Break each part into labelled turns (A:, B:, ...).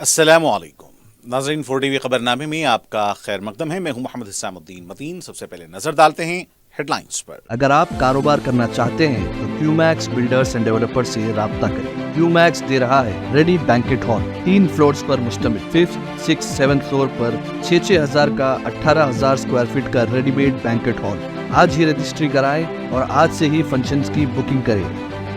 A: السلام علیکم ناظرین، 4 ٹی وی خبر نامے میں آپ کا خیر مقدم ہے۔ میں ہوں محمد حسام الدین متین۔ سب سے پہلے نظر ڈالتے ہیں ہیڈ لائنز پر۔
B: اگر آپ کاروبار کرنا چاہتے ہیں تو کیو میکس بلڈرز اینڈ ڈیولپرز سے رابطہ کریں۔ کیو میکس دے رہا ہے ریڈی بینکٹ ہال، 3 فلورز پر مشتمل، 5th 6th 7th فلور پر 6,000 کا 18,000 اسکوائر فٹ کا ریڈی میڈ بینکٹ ہال۔ آج ہی رجسٹری کرائیں اور آج سے ہی فنکشنز کی بکنگ کریں،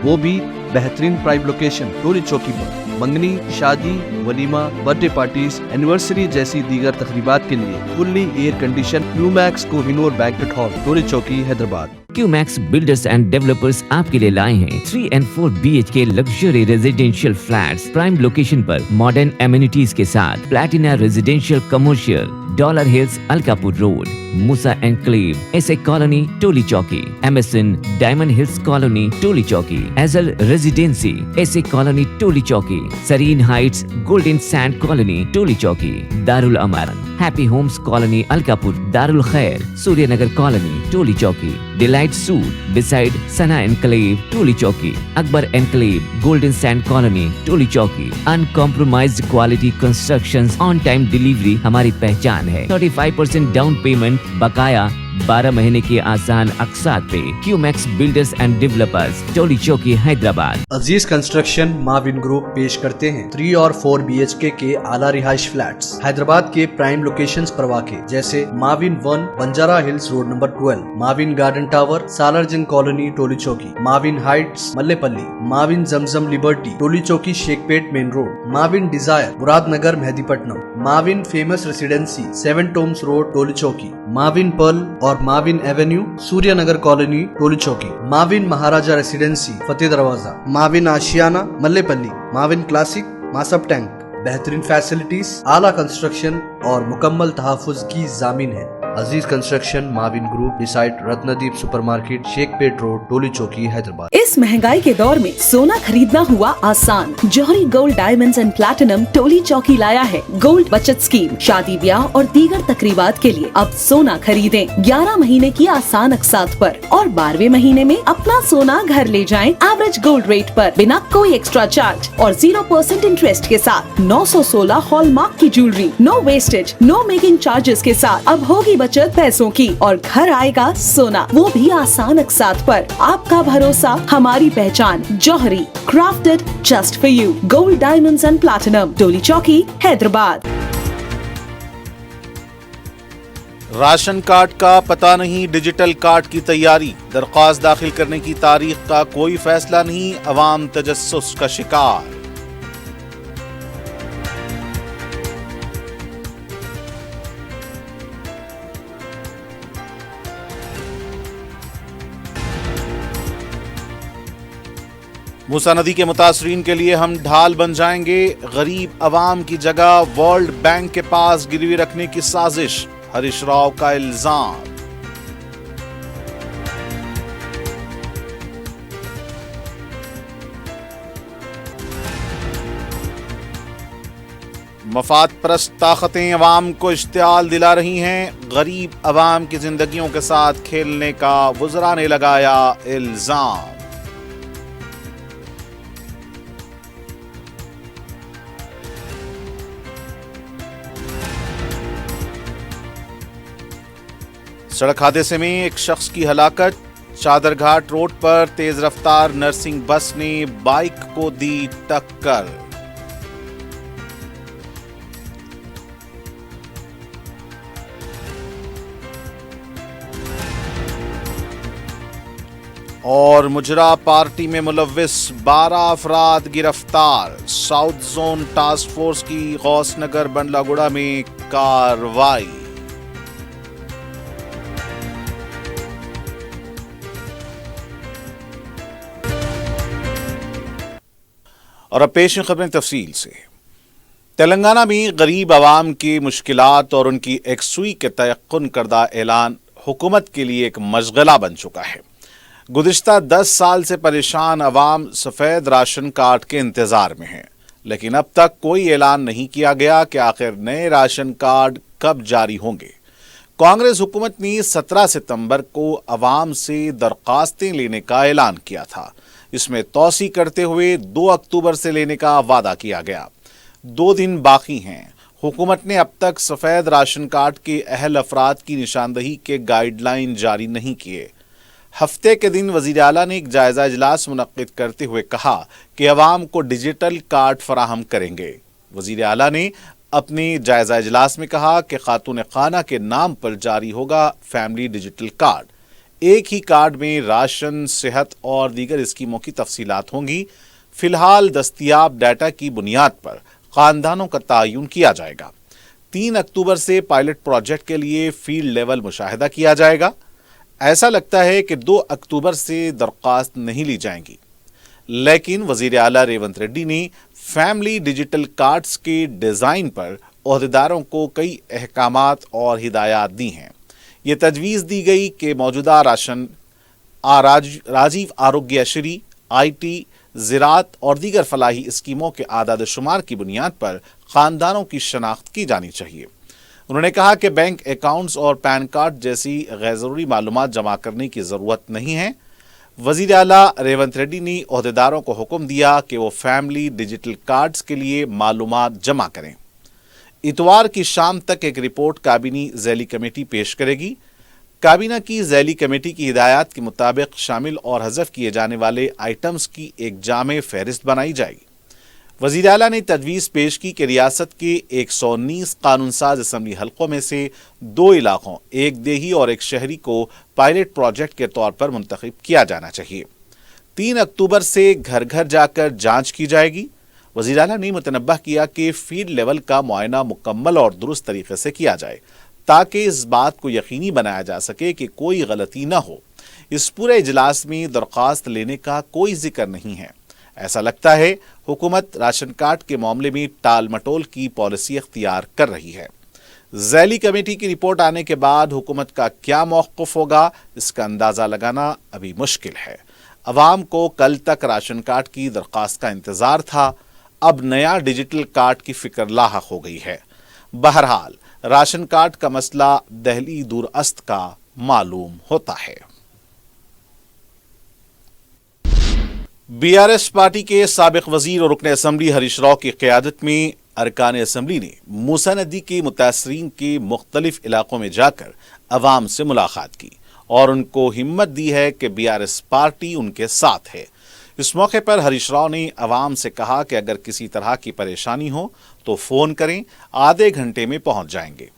B: وہ بھی بہترین پرائم لوکیشن ٹولی چوکی پر۔ منگنی، شادی، ولیمہ، برتھ ڈے پارٹیز، اینیورسری جیسی دیگر تقریبات کے لیے fully air condition Q max Kohinoor banquet hall, Toli Chowki, Hyderabad.
C: Q max builders and developers آپ کے لیے لائے ہیں 3 and 4 BHK luxury residential flats prime location پر ماڈرن ایمینٹیز کے ساتھ۔ Platina residential commercial, dollar hills, Alkapur road, Moosa enclave, S A colony, Toli Chowki, M S N diamond hills colony, Toli Chowki, ایزل residency, S A colony, Toli Chowki, serene heights, golden sand colony, Toli Chowki, دارالامن، happy homes colony, Alkapur, دارالخیر، Surya Nagar colony, Toli Chowki, delight suite beside Sana enclave, Toli Chowki, Akbar enclave, golden sand colony, Toli Chowki. Uncompromised quality constructions, on time delivery ہماری پہچان ہے۔ 35% down payment, بقایا 12 مہینے کے آسان اقساط پہ۔ کیو میکس بلڈرز اینڈ ڈیولپرز، ٹولی چوکی، حیدرآباد۔
B: عزیز کنسٹرکشن ماون گروپ پیش کرتے ہیں 3 اور 4 BHK کے اعلیٰ رہائش فلیٹس حیدرآباد کے پرائم لوکیشنز پر واقع، جیسے ماون 1 بنجارہ ہلز روڈ نمبر 12، ماون garden tower, Salar Jung colony, Toli چوکی، ماون ہائٹس، ملے پلی، ماون زمزم لبرٹی، ٹولی چوکی، شیخ پیٹ مین روڈ، ماون ڈیزائر، مراد نگر، مہدی Patnam, ماون famous ریسیڈنسی، 7 ٹومز road, Toli Chowki, ماون Pearl اور ماون ایونیو، سوریہ نگر کالونی، ٹولی چوکی، ماون مہاراجہ ریسیڈنسی، فتح دروازہ، ماون آشیانہ، ملے پلی، ماون کلاسک، ماسب ٹینک۔ بہترین فیسلٹیز، اعلیٰ کنسٹرکشن اور مکمل تحفظ کی ضامن ہے۔ عزیز construction ماون group decide رتندیپ super market, شیخ پیٹ روڈ، ٹولی چوکی، حیدرآباد۔
D: اس مہنگائی کے دور میں سونا خریدنا ہوا آسان۔ جوہری gold diamonds and platinum Toli Chowki لایا ہے گولڈ بچت اسکیم۔ شادی بیاہ اور دیگر تقریبات کے لیے اب سونا خریدیں 11 مہینے کی آسان اقساط پر اور 12ویں مہینے میں اپنا سونا گھر لے جائیں ایوریج گولڈ ریٹ پر، بنا کوئی ایکسٹرا چارج اور 0% انٹرسٹ کے ساتھ۔ 916 ہال مارک کی جیولری، نو ویسٹیج، نو میکنگ چارجز کے ساتھ۔ اب ہوگی بچت پیسوں کی اور گھر آئے گا سونا، وہ بھی آسان اقساط پر۔ آپ کا بھروسہ، ہماری پہچان، جوہری، crafted just for you, gold diamonds and platinum, ٹولی چوکی، حیدرآباد۔
A: راشن کارڈ کا پتہ نہیں، ڈیجیٹل کارڈ کی تیاری، درخواست داخل کرنے کی تاریخ کا کوئی فیصلہ نہیں، عوام تجسس کا شکار۔ موسیٰ ندی کے متاثرین کے لیے ہم ڈھال بن جائیں گے، غریب عوام کی جگہ ورلڈ بینک کے پاس گروی رکھنے کی سازش، ہریش راؤ کا الزام۔ مفاد پرست طاقتیں عوام کو اشتعال دلا رہی ہیں، غریب عوام کی زندگیوں کے ساتھ کھیلنے کا وزراء نے لگایا الزام۔ سڑک حادثے میں ایک شخص کی ہلاکت، چادر گھاٹ روڈ پر تیز رفتار نرسنگ بس نے بائک کو دی ٹکر۔ اور مجرا پارٹی میں ملوث 12 افراد گرفتار، ساؤتھ زون ٹاسک فورس کی غوث نگر بنڈلہ گڑا میں کارروائی۔ اور اب پیش ہیں خبریں تفصیل سے۔ تلنگانہ میں غریب عوام کی مشکلات اور ان کی یکسوئی کے تیقن کردہ اعلان حکومت کے لیے ایک مشغلہ بن چکا ہے۔ گزشتہ 10 سال سے پریشان عوام سفید راشن کارڈ کے انتظار میں ہیں، لیکن اب تک کوئی اعلان نہیں کیا گیا کہ آخر نئے راشن کارڈ کب جاری ہوں گے۔ کانگریس حکومت نے 17 ستمبر کو عوام سے درخواستیں لینے کا اعلان کیا تھا، اس میں توسیع کرتے ہوئے 2 اکتوبر سے لینے کا وعدہ کیا گیا۔ 2 दिन बाकी हैं। हुकूमत ने अब तक सफ़ेद राशन कार्ड के अहल अफराद की निशानदही के गाइडलाइन जारी नहीं किए। हफ्ते के दिन वज़ीर आला ने एक जायज़ा इजलास मुनक्किद करते हुए कहा कि अवाम को डिजिटल कार्ड फराहम करेंगे। वज़ीर आला ने अपने जायज़ा इजलास में कहा कि खातून खाना के नाम पर जारी होगा फैमिली डिजिटल कार्ड। एक ही कार्ड में राशन, सेहत और दीगर स्कीमों की तफसीलात होंगी। फिलहाल दस्तयाब डाटा की बुनियाद पर खानदानों का तयन किया जाएगा। 3 अक्टूबर से पायलट प्रोजेक्ट के लिए फील्ड लेवल मुशाहिदा किया जाएगा। ऐसा लगता है कि 2 अक्टूबर से दरख्वास्त नहीं ली जाएंगी, लेकिन वज़ीर आला रेवंत रेड्डी ने फैमिली डिजिटल कार्ड्स के डिज़ाइन पर ओहदेदारों को कई अहकामात और हिदायत दी हैं। ये तजवीज़ दी गई कि मौजूदा राशन, राजीव आरोग्य श्री, IT, ज़राअत और दीगर फलाही स्कीमों के आदाद शुमार की बुनियाद पर ख़ानदानों की शनाख्त की जानी चाहिए। उन्होंने कहा कि बैंक अकाउंट्स और पैन कार्ड जैसी गैर ज़रूरी मालूमात जमा करने की ज़रूरत नहीं है। वज़ीर आला रेवंत रेड्डी ने ओहदेदारों को हुक्म दिया कि वो फैमिली डिजिटल कार्ड्स के लिए मालूमात जमा करें। इतवार की शाम तक एक रिपोर्ट काबीनी ज़ैली कमेटी पेश करेगी। काबीना की ज़ैली कमेटी की हिदायत के मुताबिक शामिल और हज़फ किए जाने वाले आइटम्स की एक जामे फहरिस्त बनाई जाएगी। वज़ीर आला ने तजवीज़ पेश की कि रियासत के 119 कानून साज असम्बली हलकों में से 2 इलाकों, एक देही और एक शहरी को पायलट प्रोजेक्ट के तौर पर मुंतखब किया जाना चाहिए। 3 अक्टूबर से घर घर जाकर जांच की जाएगी। वज़ीर आला ने मुतनब्बह किया कि फील्ड लेवल का मुआयना मुकम्मल और दुरुस्त तरीके से किया जाए ताकि इस बात को यकीनी बनाया जा सके कि कोई गलती न हो। इस पूरे इजलास में दरख्वास्त लेने का कोई जिक्र नहीं है। ऐसा लगता है हुकूमत राशन कार्ड के मामले में टाल मटोल की पॉलिसी अख्तियार कर रही है। ज़ैली कमेटी की रिपोर्ट आने के बाद हुकूमत का क्या मौक़िफ़ होगा, इसका अंदाज़ा लगाना अभी मुश्किल है। अवाम को कल तक राशन कार्ड की दरख्वास्त का इंतज़ार था, अब नया डिजिटल कार्ड की फ़िक्र लाहक हो गई है। बहरहाल राशन कार्ड का मसला दहली दूरअस्त का मालूम होता है। BRS पार्टी के साबिक वजीर और रुकन असम्बली हरीश राव की क़यादत में अरकान असम्बली ने मूसा नदी के मुतासरीन के मुख्तलिफ इलाकों में जाकर अवाम से मुलाकात की और उनको हिम्मत दी है कि BRS पार्टी उनके साथ है। इस मौके पर हरीश राव ने अवाम से कहा कि अगर किसी तरह की परेशानी हो तो फ़ोन करें, आधे घंटे में पहुंच जाएंगे।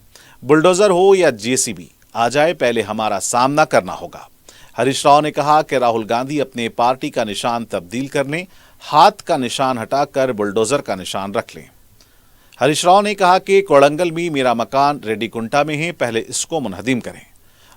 A: बुलडोज़र हो या JCB आ जाए, पहले हमारा सामना करना होगा। हरीश राव ने कहा कि राहुल गांधी अपने पार्टी का निशान तब्दील कर लें, हाथ का निशान हटाकर बुलडोज़र का निशान रख लें। हरीश राव ने कहा कि कोड़ंगल में मेरा मकान रेड्डीकुंटा में है, पहले इसको मुनहदिम करें।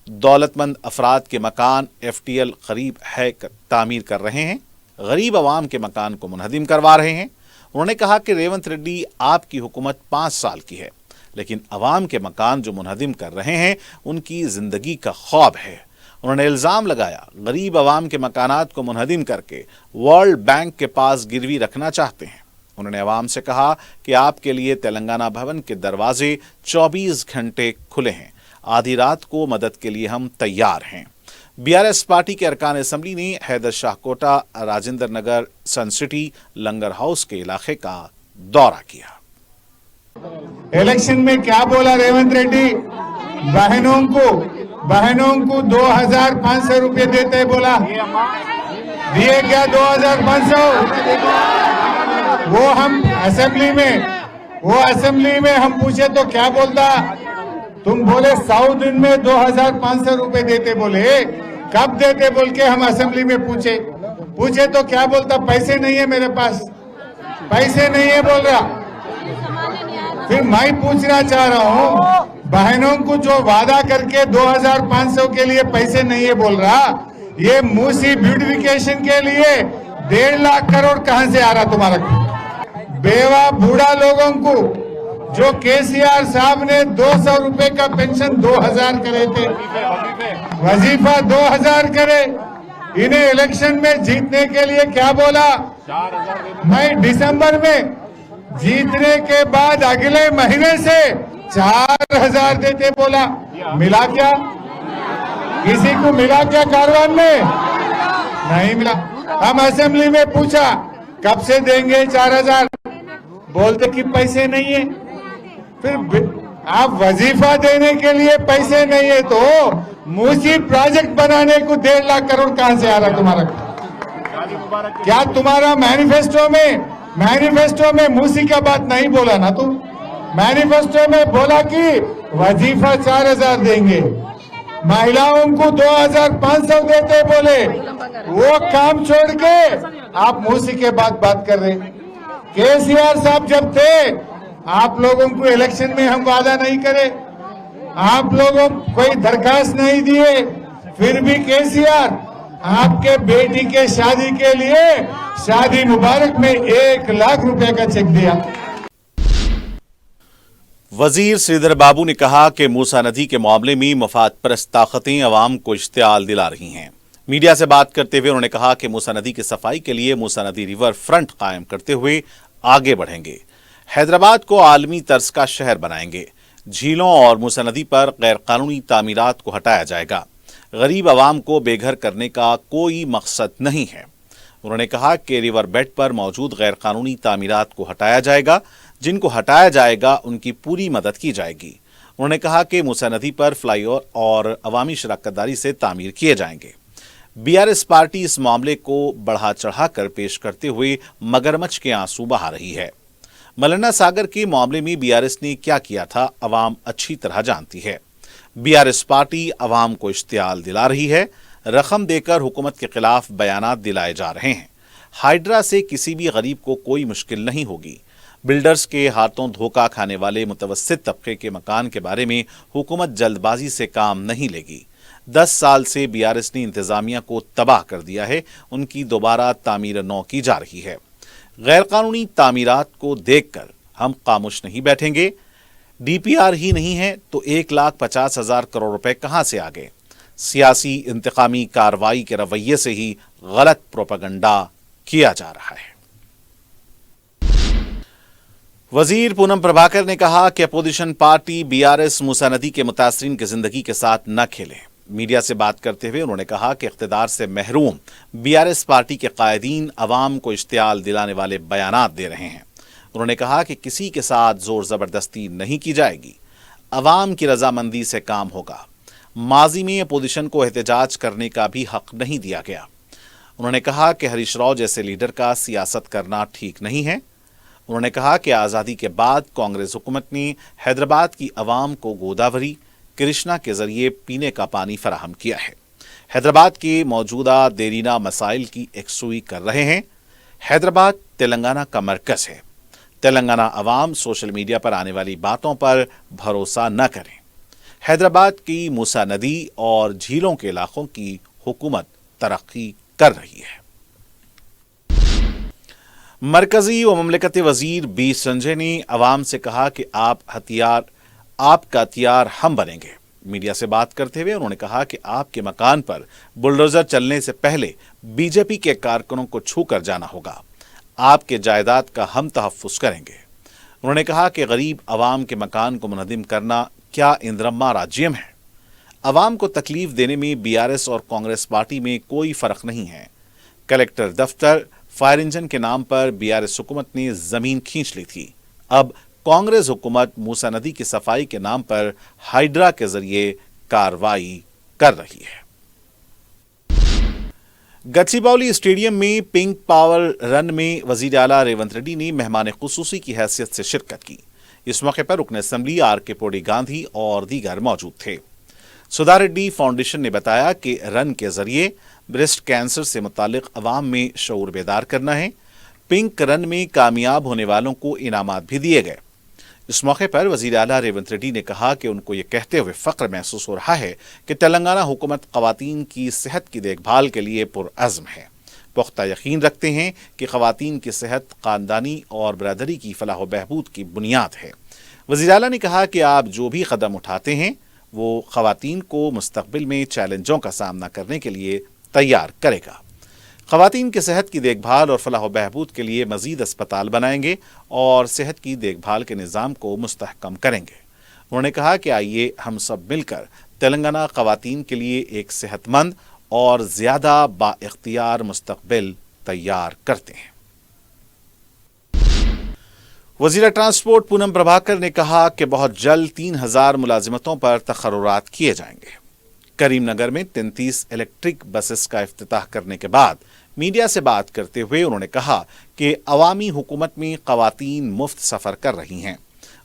A: दौलतमंद अफराद के मकान FTL करीब है तामीर कर रहे हैं, गरीब अवाम के मकान को मुनहदिम करवा रहे हैं। उन्होंने कहा कि रेवंत रेड्डी आपकी हुकूमत 5 साल की है, लेकिन अवाम के मकान जो मुनहदिम कर रहे हैं उनकी ज़िंदगी का ख्वाब है। उन्होंने इल्ज़ाम लगाया गरीब अवाम के मकानात को मुनहदिम करके वर्ल्ड बैंक के पास गिरवी रखना चाहते हैं। उन्होंने अवाम से कहा कि आपके लिए तेलंगाना भवन के दरवाजे 24 घंटे खुले हैं, आधी रात को मदद के लिए हम तैयार हैं। BRS पार्टी के अरकान असम्बली ने हैदर शाह कोटा, राजेंद्र नगर, सन सिटी, लंगर हाउस के इलाके का दौरा किया।
E: इलेक्शन में क्या बोला रेवंत रेड्डी? बहनों को 2500 रुपए देते बोला, दिए क्या 2500? वो हम असेंबली में हम पूछे तो क्या बोलता? तुम बोले 100 दिन में 2500 रुपए देते बोले, कब देते बोल के हम असेंबली में पूछे तो क्या बोलता? पैसे नहीं है मेरे पास, पैसे नहीं है बोल रहा। फिर मैं पूछना चाह रहा हूँ, बहनों को जो वादा करके 2500 के लिए पैसे नहीं है बोल रहा, ये मूसी ब्यूटिफिकेशन के लिए 1.5 लाख करोड़ कहां से आ रहा तुम्हारा? बेवा बूढ़ा लोगों को जो केसीआर साहब ने 200 रुपए का पेंशन 2000 करे थे, वजीफा 2000 करे, इन्हें इलेक्शन में जीतने के लिए क्या बोला? मैं दिसंबर में जीतने के बाद अगले महीने से 4000 देते बोला। मिला क्या? किसी को मिला क्या कारवान में? नहीं मिला। हम असेंबली में पूछा कब से देंगे 4000? बोलते कि पैसे नहीं है। फिर आप वजीफा देने के लिए पैसे नहीं है तो मूसी प्रोजेक्ट बनाने को 1.5 लाख करोड़ कहां से आ रहा तुम्हारा? क्या तुम्हारा मैनिफेस्टो में मूसी का बात नहीं बोला ना तुम? मैनिफेस्टो में बोला कि वजीफा 4,000 देंगे, महिलाओं को 2,500 देते बोले। वो काम छोड़ के आप मूसी के बात कर रहे। केसीआर साहब जब थे आप लोगों को इलेक्शन में हम वादा नहीं करे, आप लोगों कोई दरखास्त नहीं दिए, फिर भी केसीआर आपके बेटी के शादी के लिए शादी मुबारक में 1 लाख रुपए का चेक दिया।
A: वजीर श्रीधर बाबू ने कहा कि मूसा नदी के मामले में मफाद परस्त ताकतें अवाम को इश्तियाल दिला रही हैं। मीडिया से बात करते हुए उन्होंने कहा कि मूसा नदी की सफाई के लिए मूसा नदी रिवर फ्रंट कायम करते हुए आगे बढ़ेंगे। हैदराबाद को आलमी तर्ज का शहर बनाएंगे। झीलों और मूसा नदी पर गैरकानूनी तामीरात को हटाया जाएगा। गरीब आवाम को बेघर करने का कोई मकसद नहीं है। उन्होंने कहा कि रिवर बेड पर मौजूद गैरकानूनी तामीरात को हटाया जाएगा। जिनको हटाया जाएगा उनकी पूरी मदद की जाएगी। उन्होंने कहा कि मूसा नदी पर फ्लाईओवर और अवामी शराकतदारी से तामीर किए जाएंगे। बीआरएस पार्टी इस मामले को बढ़ा चढ़ाकर पेश करते हुए मगरमच्छ के आंसू बहा रही है। मलन्ना सागर के मामले में बीआरएस ने क्या किया था अवाम अच्छी तरह जानती है। बीआरएस पार्टी अवाम को इश्तियाल दिला रही है। रकम देकर हुकूमत के खिलाफ बयानात दिलाए जा रहे हैं। हाइड्रा से किसी भी गरीब को कोई मुश्किल नहीं होगी। बिल्डर्स के हाथों धोखा खाने वाले मुतवस्सित तबके के मकान के बारे में हुकूमत जल्दबाजी से काम नहीं लेगी। 10 साल से बीआरएस ने इंतजामिया को तबाह कर दिया है। उनकी दोबारा तामीर नौ की जा रही है। गैरकानूनी तामीरात को देखकर हम खामोश नहीं बैठेंगे। डीपीआर ही नहीं है तो 1,50,000 करोड़ रुपए कहां से आ गए? सियासी इंतकामी कार्रवाई के रवैये से ही गलत प्रोपेगेंडा किया जा रहा है। वजीर पूनम प्रभाकर ने कहा कि अपोजिशन पार्टी बीआरएस मूसा नदी के मुतासरीन की जिंदगी के साथ न खेले। मीडिया से बात करते हुए उन्होंने कहा कि इख्तिदार से महरूम बीआरएस पार्टी के कायदीन अवाम को इश्तियाल दिलाने वाले बयानात दे रहे हैं। उन्होंने कहा कि किसी के साथ जोर जबरदस्ती नहीं की जाएगी। अवाम की रजामंदी से काम होगा। माजी में अपोजिशन को एहतजाज करने का भी हक नहीं दिया गया। उन्होंने कहा कि हरीश राव जैसे लीडर का सियासत करना ठीक नहीं है। उन्होंने कहा कि आज़ादी के बाद कांग्रेस हुकूमत ने हैदराबाद की अवाम को गोदावरी कृष्णा के जरिए पीने का पानी फराहम किया है। हैदराबाद के मौजूदा देरीना मसाइल की एकसुई कर रहे हैं। हैदराबाद तेलंगाना का मरकज है। तेलंगाना अवाम सोशल मीडिया पर आने वाली बातों पर भरोसा न करें। हैदराबाद की मूसा नदी और झीलों के इलाकों की हुकूमत तरक्की कर रही है। मरकजी व ममलिकती वजीर बी संजय ने अवाम से कहा कि आपका हथियार हम बनेंगे। मीडिया से बात करते हुए उन्होंने कहा कि आपके मकान पर बुलडोजर चलने से पहले बीजेपी के कारकुनों को छू कर जाना होगा। आपके जायदाद का हम तहफ्फुज करेंगे। उन्होंने कहा कि गरीब अवाम के मकान को मुनहदिम करना क्या इंद्रम्मा राज्यम है? अवाम को तकलीफ देने में बीआरएस और कांग्रेस पार्टी में कोई फर्क नहीं है। कलेक्टर दफ्तर फायर इंजन के नाम पर बीआरएस हुकूमत ने जमीन खींच ली थी। अब कांग्रेस हुकूमत मूसा नदी की सफाई के नाम पर हाइड्रा के जरिए कार्रवाई कर रही है। गच्चीबौली स्टेडियम में पिंक पावर रन में वजीर आला रेवंत रेड्डी ने मेहमान खुसूसी की हैसियत से शिरकत की। इस मौके पर रुकन असेंबली आर.के. पोडी गांधी और दीगर मौजूद थे। सुधा रेड्डी फाउंडेशन ने बताया कि रन के जरिए ब्रेस्ट कैंसर से मुतालिक अवाम में शऊर बेदार करना है। पिंक रन में कामयाब होने वालों को इनामात भी दिए गए। इस मौके पर वजीर आला रेवंत रेड्डी ने कहा कि उनको ये कहते हुए फख्र महसूस हो रहा है कि तेलंगाना हुकूमत खवातीन की सेहत की देखभाल के लिए पुरअज़्म है। पुख्ता यकीन रखते हैं कि खवातीन की सेहत खानदानी और बरादरी की फलाह व बहबूद की बुनियाद है। वजीर आला ने कहा कि आप जो भी कदम उठाते हैं वो खवातीन को मुस्तकबिल में चैलेंजों का सामना करने के लिए तैयार करेगा। खवातीन की सेहत की देखभाल और फलाह व बहबूद के लिए मजीद अस्पताल बनाएंगे और सेहत की देखभाल के निज़ाम को मुस्तहकम करेंगे। उन्होंने कहा कि आइए हम सब मिलकर तेलंगाना खवातीन के लिए एक सेहतमंद और ज़्यादा बाइख्तियार मुस्तकबिल तैयार करते हैं। वजीर ट्रांसपोर्ट पूनम प्रभाकर ने कहा कि बहुत जल्द 3000 मुलाजिमतों पर तकर्रुरात किए जाएंगे। करीमनगर में 33 इलेक्ट्रिक बसेस का इफ्तिताह करने के बाद मीडिया से बात करते हुए उन्होंने कहा कि अवामी हुकूमत में ख़वातीन मुफ्त सफ़र कर रही हैं।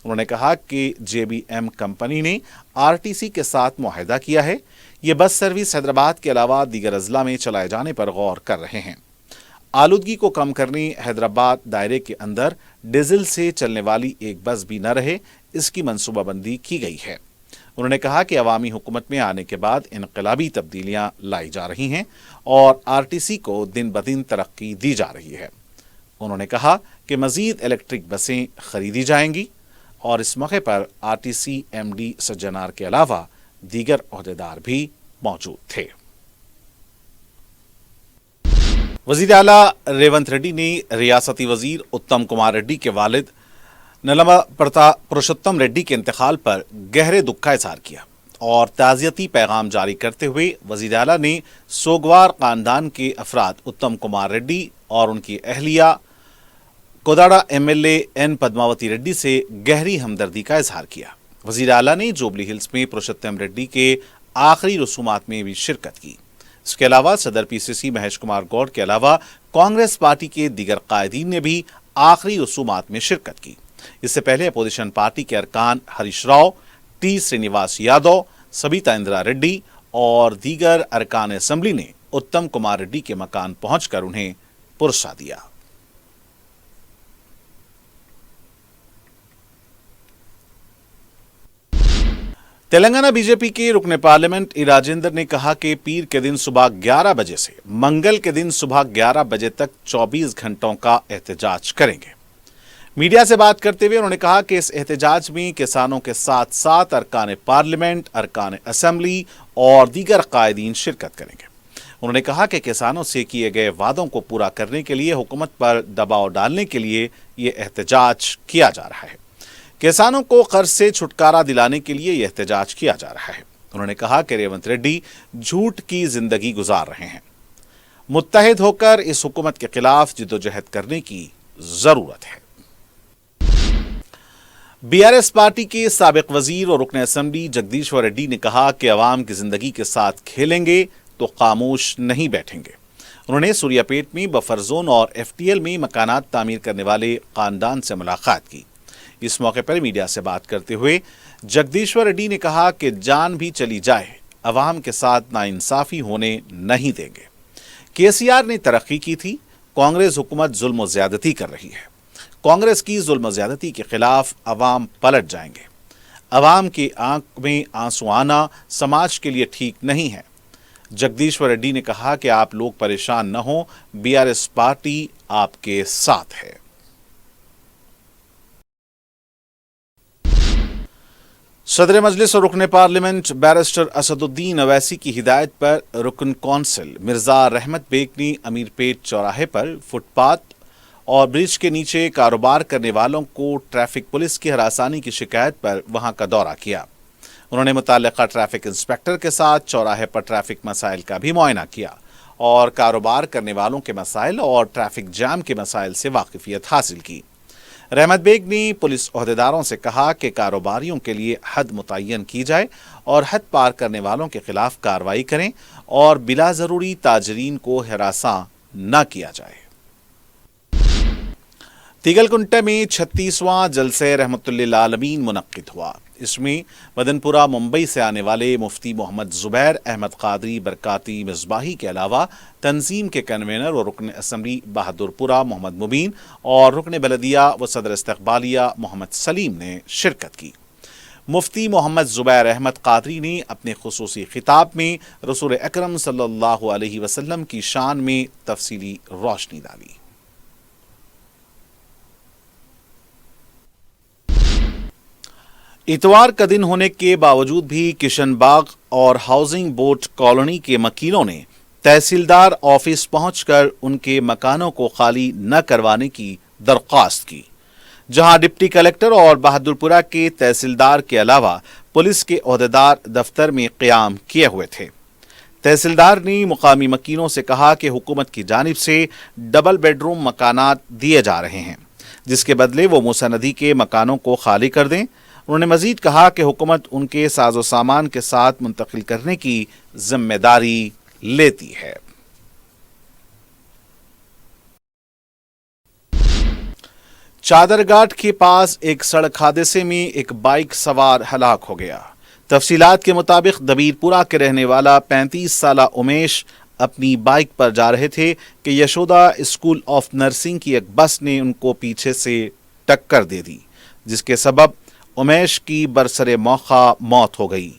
A: उन्होंने कहा कि JBM कंपनी ने RTC के साथ मुआहदा किया है। ये बस सर्विस हैदराबाद के अलावा दीगर अजला में चलाए जाने पर गौर कर रहे हैं। आलूदगी को कम करने हैदराबाद दायरे के अंदर डीजल से चलने वाली एक बस भी न रहे, इसकी मनसूबाबंदी की गई है। उन्होंने कहा कि अवामी हुकूमत में आने के बाद इनकलाबी तब्दीलियां लाई जा रही हैं और RTC को दिन ब दिन तरक्की दी जा रही है। उन्होंने कहा कि मजीद इलेक्ट्रिक बसें खरीदी जाएंगी और इस मौके पर RTC MD सज्जनार के अलावा दीगर ओहदेदार भी मौजूद थे। वजीर आला रेवंत रेड्डी ने रियासती वजीर उत्तम कुमार रेड्डी के वालिद नलमा पुरुषोत्तम रेड्डी के इंतकाल पर गहरे दुख का इजहार किया और ताज़ियती पैगाम जारी करते हुए वजीर आला ने सोगवार खानदान के अफराद उत्तम कुमार रेड्डी और उनकी अहलिया कोदाड़ा MLA N पद्मावती रेड्डी से गहरी हमदर्दी का इजहार किया। वजीर आला ने जुबली हिल्स में पुरुषोत्तम रेड्डी के आखिरी रसूमात में भी शिरकत की। इसके अलावा सदर PCC महेश कुमार गौड़ के अलावा कांग्रेस पार्टी के दीगर कायदीन ने भी आखिरी रसूमात में शिरकत की। इससे पहले अपोजिशन पार्टी के अरकान हरीश राव, T श्रीनिवास यादव, सबिता इंदिरा रेड्डी और दीगर अरकान असेंबली ने उत्तम कुमार रेड्डी के मकान पहुंचकर उन्हें पुरसा दिया। तेलंगाना बीजेपी के रुकने पार्लियामेंट ई राजेंद्र ने कहा कि पीर के दिन सुबह 11 बजे से मंगल के दिन सुबह 11 बजे तक 24 घंटों का एहतजाज करेंगे। मीडिया से बात करते हुए उन्होंने कहा कि इस एहतजाज में किसानों के साथ साथ अरकान पार्लियामेंट, अरकान असेंबली और दीगर कायदीन शिरकत करेंगे। उन्होंने कहा कि किसानों से किए गए वादों को पूरा करने के लिए हुकूमत पर दबाव डालने के लिए ये एहतजाज किया जा रहा है। किसानों को कर्ज से छुटकारा दिलाने के लिए यह एहतजाज किया जा रहा है। उन्होंने कहा कि रेवंत रेड्डी झूठ की जिंदगी गुजार रहे हैं। मुत्तहिद होकर इस हुकूमत के खिलाफ जिद्दोजहद करने की जरूरत है। BRS पार्टी के साबिक वजीर और रुकन असेंबली जगदीश्वर रेड्डी ने कहा कि अवाम की जिंदगी के साथ खेलेंगे तो खामोश नहीं बैठेंगे। उन्होंने सूर्यापेट में बफर जोन और FTL में मकानात तामीर करने वाले खानदान से मुलाकात की। इस मौके पर मीडिया से बात करते हुए जगदीश्वर रेड्डी ने कहा कि जान भी चली जाए अवाम के साथ नाइंसाफी होने नहीं देंगे। KCR ने तरक्की की थी, कांग्रेस हुकूमत जुल्म ज्यादती कर रही है। कांग्रेस की जुल्म ज्यादती के खिलाफ अवाम पलट जाएंगे। अवाम की आंख में आंसू आना समाज के लिए ठीक नहीं है। जगदीश्वर रेड्डी ने कहा कि आप लोग परेशान न हो, BRS पार्टी आपके साथ है। सदर मजलिस और रुकन पार्लियामेंट बैरिस्टर असदुद्दीन अवैसी की हिदायत पर रुकन कौंसिल मिर्जा रहमत बेग ने अमीरपेट चौराहे पर फुटपाथ और ब्रिज के नीचे कारोबार करने वालों को ट्रैफिक पुलिस की हरासानी की शिकायत पर वहां का दौरा किया। उन्होंने मुताल्लिका ट्रैफिक इंस्पेक्टर के साथ चौराहे पर ट्रैफिक मसाइल का भी मुआयना किया और कारोबार करने वालों के मसाइल और ट्रैफिक जाम के मसाइल से वाकिफियत हासिल की। रहमत बेग ने पुलिस ओहदेदारों से कहा कि कारोबारियों के लिए हद मुतय्यन की जाए और हद पार करने वालों के खिलाफ कार्रवाई करें और बिला जरूरी ताजरीन को हिरासा न किया जाए। तिगलकुंटे में 36वां जलसे रहमतुल्लिल आलमीन मुनक्किद हुआ। इसमें मदनपुरा मुंबई से आने वाले मुफ्ती मोहम्मद जुबैर अहमद कादरी बरकाती मिसबाही के अलावा तंजीम के कन्वेनर और रुकन असेंबली बहादुरपुरा मोहम्मद मुबीन और रुकन बलदिया व सदर इस्तकबालिया मोहम्मद सलीम ने शिरकत की। मुफ्ती मोहम्मद जुबैर अहमद कादरी ने अपने खुसूसी खिताब में रसूल अकरम सल्लल्लाहु अलैहि वसल्लम की शान में तफसीली रोशनी डाली। इतवार का दिन होने के बावजूद भी किशनबाग और हाउसिंग बोर्ड कॉलोनी के मकीनों ने तहसीलदार ऑफिस पहुंचकर उनके मकानों को खाली न करवाने की दरख्वास्त की, जहां डिप्टी कलेक्टर और बहादुरपुरा के तहसीलदार के अलावा पुलिस के ओहदेदार दफ्तर में क़याम किए हुए थे। तहसीलदार ने मुकामी मकीनों से कहा कि हुकूमत की जानिब से डबल बेडरूम मकानात दिए जा रहे हैं, جس کے بدلے وہ موسی ندی کے مکانوں کو خالی کر دیں۔ انہوں نے مزید کہا کہ حکومت ان کے ساز و سامان کے ساتھ منتقل کرنے کی ذمہ داری لیتی ہے۔ چادرگھاٹ کے پاس ایک سڑک حادثے میں ایک بائک سوار ہلاک ہو گیا۔ تفصیلات کے مطابق دبیر پورہ کے رہنے والا 35 سالہ امیش اپنی بائک پر جا رہے تھے کہ یشودا اسکول آف نرسنگ کی ایک بس نے ان کو پیچھے سے ٹکر دے دی، جس کے سبب امیش کی برسر موقع موت ہو گئی۔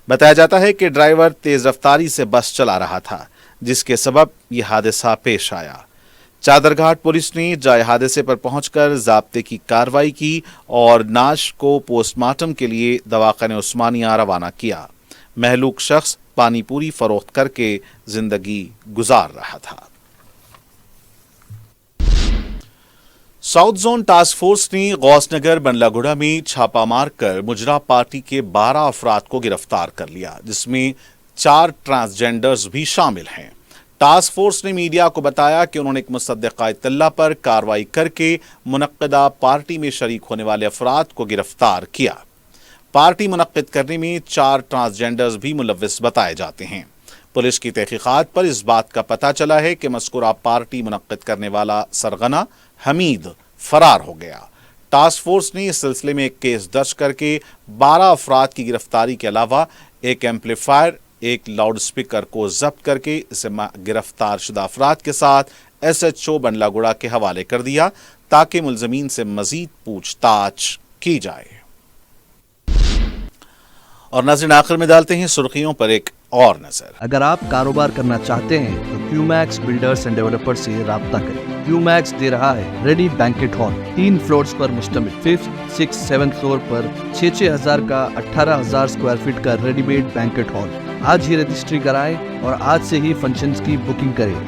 A: بتایا جاتا ہے کہ ڈرائیور تیز رفتاری سے بس چلا رہا تھا، جس کے سبب یہ حادثہ پیش آیا۔ چادرگھاٹ پولیس نے جائے حادثے پر پہنچ کر ضابطے کی کارروائی کی اور نعش کو پوسٹ مارٹم کے لیے دواخانہ عثمانیہ روانہ کیا۔ مہلوک شخص پانی پوری فروخت کر کے زندگی گزار رہا تھا۔ ساؤتھ زون ٹاسک فورس نے غوث نگر بنڈلہ گڑھا میں چھاپہ مار کر مجرا پارٹی کے 12 افراد کو گرفتار کر لیا، جس میں 4 ٹرانسجینڈرز بھی شامل ہیں۔ ٹاسک فورس نے میڈیا کو بتایا کہ انہوں نے ایک مصدقہ اطلاع پر کارروائی کر کے منعقدہ پارٹی میں شریک ہونے والے افراد کو گرفتار کیا۔ پارٹی منعقد کرنے میں 4 ٹرانسجینڈرز بھی ملوث بتائے جاتے ہیں۔ پولیس کی تحقیقات پر اس بات کا پتہ چلا ہے کہ مذکورہ پارٹی منعقد کرنے والا سرغنہ حمید فرار ہو گیا۔ ٹاسک فورس نے اس سلسلے میں ایک کیس درج کر کے 12 افراد کی گرفتاری کے علاوہ ایک ایمپلیفائر، ایک لاؤڈ سپیکر کو ضبط کر کے اسے گرفتار شدہ افراد کے ساتھ SHO بنڈلہ گڑھا کے حوالے کر دیا تاکہ ملزمین سے مزید پوچھ تاچھ کی جائے۔ اور ناظرین، آخر میں ڈالتے ہیں سرخیوں پر ایک اور نظر۔
B: اگر آپ کاروبار کرنا چاہتے ہیں تو QMAX بلڈرز اینڈ ڈیولپر سے رابطہ کریں۔ QMAX دے رہا ہے ریڈی بینکٹ ہال 3 فلورز پر مشتمل، 5th 6th 7th فلور پر 6,000 کا 18,000 اسکوائر فٹ کا ریڈی میڈ بینکٹ ہال۔ آج ہی رجسٹری کرائیں اور آج سے ہی فنکشنز کی بکنگ کریں،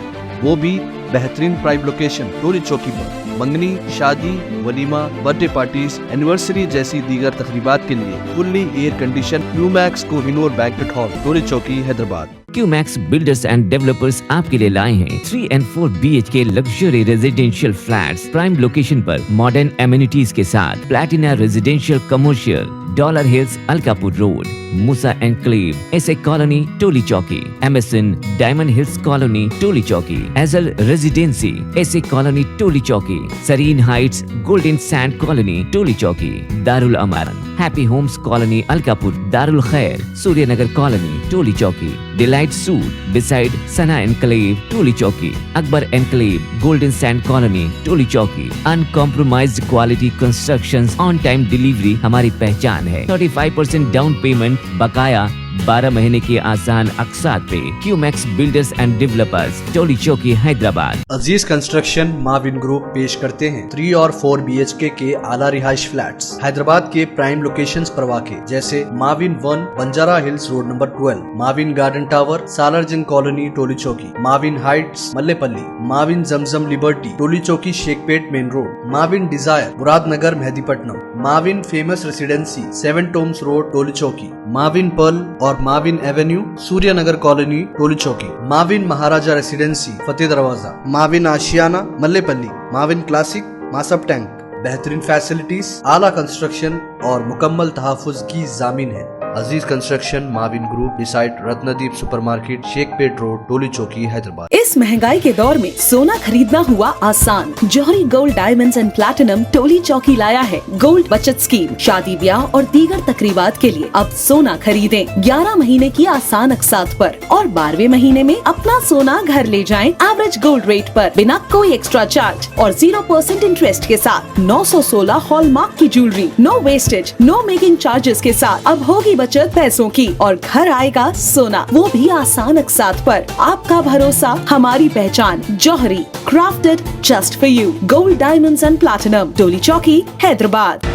B: وہ بھی بہترین پرائم لوکیشن ٹولی چوکی پر۔ منگنی، شادی، ولیمہ، برتھ ڈے پارٹیز، اینیورسری جیسی دیگر تقریبات کے لیے fully air condition QMAX Kohinoor banquet hall Toli Chowki Hyderabad.
C: QMAX builders and developers آپ کے لیے لائے ہیں 3 and 4 BHK luxury residential flats prime location پر ماڈرن ایمینٹیز کے ساتھ۔ Platina residential commercial, dollar hills Alkapur road, Moosa enclave, S A colony Toli Chowki, MSN diamond hills colony Toli Chowki, ایزل residency S A colony Toli Chowki, serene heights golden sand colony Toli چوکی، دارالامر happy homes colony Alkapur, دارالخیر Surya Nagar colony Toli Chowki, delight suite beside Sana enclave Toli Chowki, Akbar enclave golden sand colony Toli Chowki. Uncompromised quality constructions, on time delivery ہماری پہچان ہے۔ 35% down payment, بقایا 12 مہینے کے آسان اقساط پہ۔ QMAX بلڈرز اینڈ ڈیولپرز ٹولی چوکی حیدرآباد۔
B: عزیز کنسٹرکشن معاون گروپ پیش کرتے ہیں 3 اور 4 BHK کے اعلیٰ رہائش فلیٹس حیدرآباد کے پرائم لوکیشنز پر واقع، جیسے معاون 1 بنجارہ ہلز روڈ نمبر 12، معاون garden tower Salar Jung colony Toli چوکی، معاون ہائٹس ملے پلی، معاون زمزم لبرٹی ٹولی چوکی شیخ پیٹ مین روڈ، معاون ڈیزائر مراد نگر مہدی پٹنم، معاون فیمس ریسیڈنسی 7 ٹومز روڈ ٹولی چوکی، معاون پرل اور معاون ایونیو سوریہ نگر کالونی ٹولی چوکی، معاون مہاراجہ ریسیڈنسی فتح دروازہ، معاون آشیانہ ملے پلی، معاون کلاسک ماسب ٹینک۔ بہترین فیسلٹیز، اعلیٰ کنسٹرکشن اور مکمل تحفظ کی ضامن ہے۔ عزیز کنسٹرکشن معاون گروپ ڈیسائڈ رتندیپ سپر مارکیٹ شیخ پیٹ روڈ ٹولی چوکی حیدرآباد۔
D: اس مہنگائی کے دور میں سونا خریدنا ہوا آسان۔ جوہری gold diamonds and platinum Toli Chowki لایا ہے گولڈ بچت اسکیم۔ شادی بیاہ اور دیگر تقریبات کے لیے اب سونا خریدیں 11 مہینے کی آسان اقساط پر اور 12ویں مہینے میں اپنا سونا گھر لے جائیں ایوریج گولڈ ریٹ پر، بنا کوئی ایکسٹرا چارج اور 0% انٹرسٹ کے ساتھ۔ 916 ہال مارک کی جیولری، نو ویسٹیج، نو میکنگ چارجز کے ساتھ۔ اب ہوگی بچت پیسوں کی اور گھر آئے گا سونا، وہ بھی آسان اقساط پر۔ آپ کا بھروسہ، ہماری پہچان، جوہری، crafted just for you, gold diamonds and platinum ٹولی چوکی حیدرآباد۔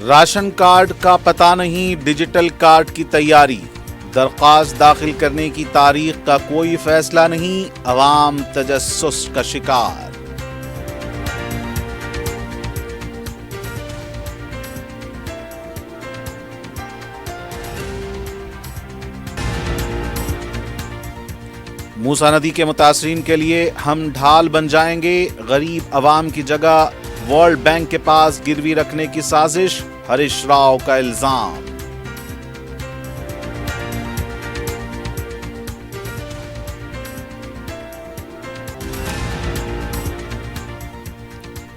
A: راشن کارڈ کا پتہ نہیں، ڈیجیٹل کارڈ کی تیاری، درخواست داخل کرنے کی تاریخ کا کوئی فیصلہ نہیں، عوام تجسس کا شکار۔ موسیٰ ندی کے متاثرین کے لیے ہم ڈھال بن جائیں گے، غریب عوام کی جگہ ورلڈ بینک کے پاس گروی رکھنے کی سازش، ہریش راؤ کا الزام۔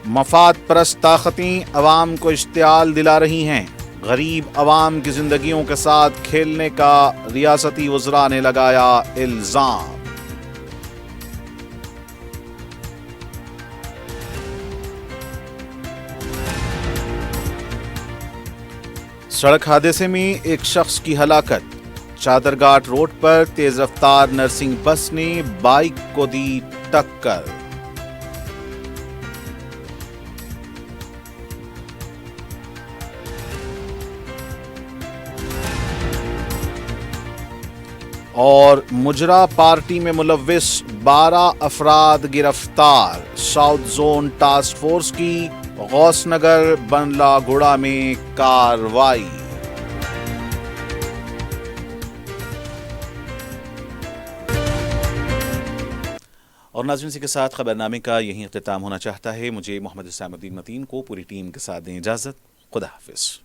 A: مفاد پرست طاقتیں عوام کو اشتعال دلا رہی ہیں، غریب عوام کی زندگیوں کے ساتھ کھیلنے کا ریاستی وزراء نے لگایا الزام۔ سڑک حادثے میں ایک شخص کی ہلاکت، چادرگھاٹ روڈ پر تیز رفتار نرسنگ بس نے بائک کو دی ٹکر۔ اور مجرا پارٹی میں ملوث 12 افراد گرفتار، ساؤتھ زون ٹاسک فورس کی غوث نگر بنلا گوڑا میں کارروائی۔ اور ناظرین، اسی کے ساتھ خبرنامے کا یہیں اختتام ہونا چاہتا ہے۔ مجھے محمد اسلام الدین متین کو پوری ٹیم کے ساتھ دیں اجازت۔ خدا حافظ۔